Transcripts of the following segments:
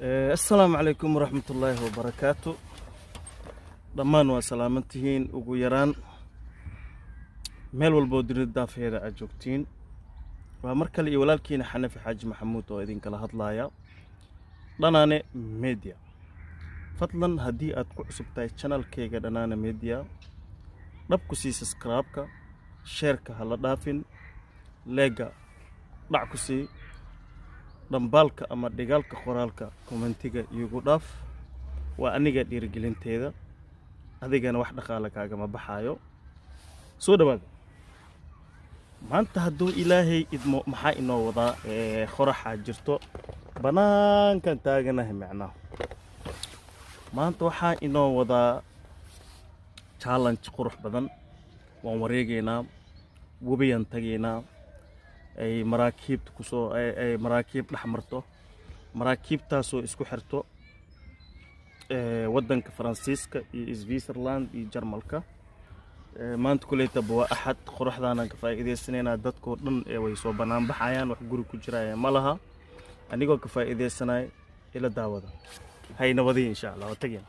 السلام عليكم ورحمة الله وبركاته. دمان وسلامتهين ugu yaraan meel walbo dunida daafeeda aad joogtiin. waa mar kale iyo walaalkiina Xanafi Xaaji Maxamuud oo idin kala hadlaaya Dhanaane Media. fadlan haddii aad ku cusub tahay channelkayga Dhanaane Media, dhab ku sii subscribe-ka, share-ka hala dhaafin, leega dhac ku sii dambaalka ama dhigaalka qoraalka commentiga igu dhaaf. waa aniga dhiirigelinteeda, adigana wax dhaqaale kaaga ma baxaayo. soo dhawaad. maanta hadduu ilaahay idmo maxaa inoo wadaa qoraxa jirto banaankan taaganahay macnaha. maanta waxaa inoo wadaa challenge qurux badan. waan wareegaynaa, webiyaan tagaynaa, ay maraakiibta kusoo ay maraakiib dhex marto, maraakiibtaasoo isku xirto waddanka Faransiiska iyo Switzerland iyo Jarmalka. maanta kuleeta waa axad, qoraxdaana ka faa'iideysanaynaa. dadkoo dhan way soo banaan baxayaan, wax guri ku jiraya ma laha. anigoo ka faa'iideysanay ila daawada. hayna wadi insha Allah waa tageen.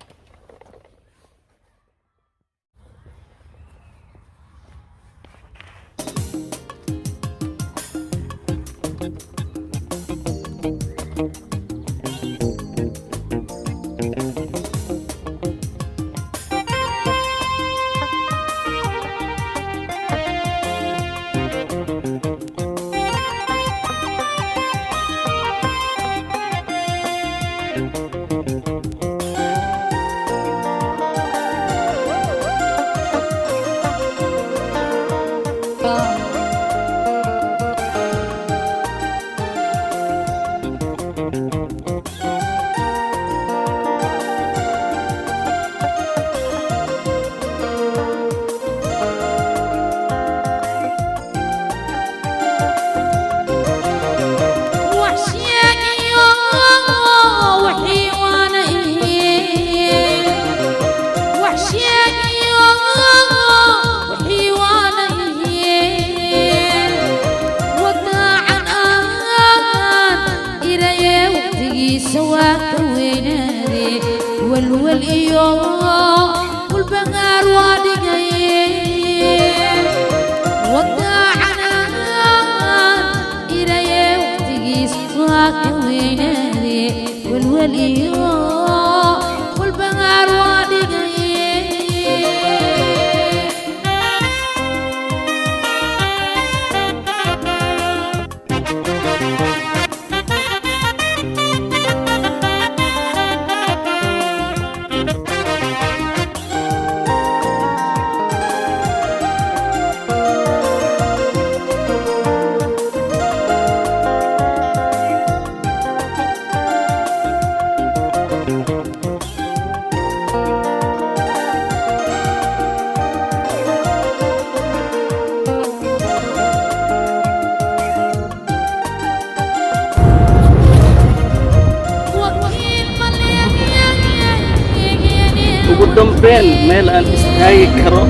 damben meel aan istaagi karo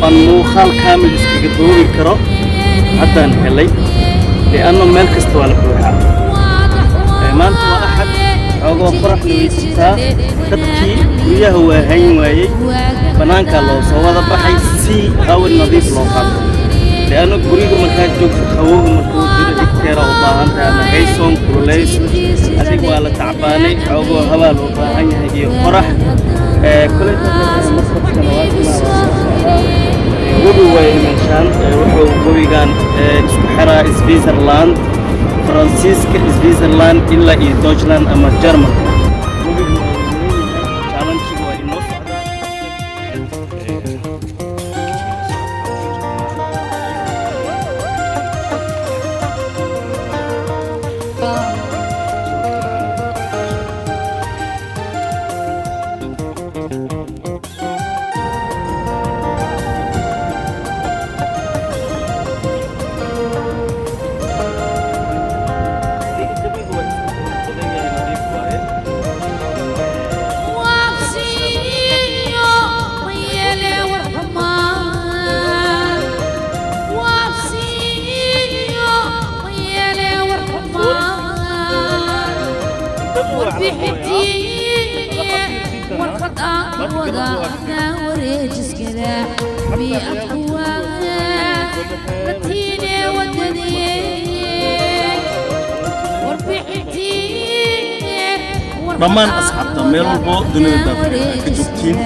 aan muuqaal kaamil iskaga duubi karo haddaan helay li'anno meel kasta waa la buuxaa. maanta waa axad, xoogoo qoraxna way jirtaa, dadkii guryaha waa hayn waayey, bannaankaa loo soo wada baxay si hawo nadiif loo qaato. li'anno guriga markaad joogto hawooga markuu jiro dhigteera u baahan tahay ama haysoon kululays adig waa la tacbaanay, xoogoo hawaa loo baahan yahay iyo qorax. كلنا وبي ويمشان وحو وبي كان إسكحرة سويسرلاند فرانسيسك سويسرلاند إلا دويتشلاند أما جرمن. واربحتي والخطأ وضعنا وريجس كذا بأقواها رتيني ودني واربحتي dhammaan asxaabta meel walbo dunida daafeeda ka joogtiin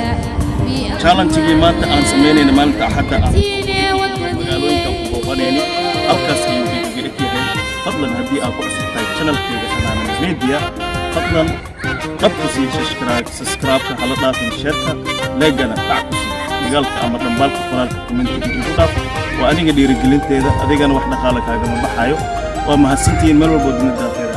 challenge-gii maanta aan sameynayna maalinta axadda ah magaalooyinka ku booqanayni halkaas ayuu iiga eg yahay fadlan haddii aad ku cusubtahay channelkayga Xanaanan Media fadlan dhab ku sii subscribe-ka hala dhaafin sheerka like-gana dhac ku sii digaalka ama dambaalka qoraalka commentiga igu dhaaf waa aniga dhiirigelinteeda adigana wax dhaqaale kaagama baxayo waa mahadsantihiin meel walbo dunida daafeeda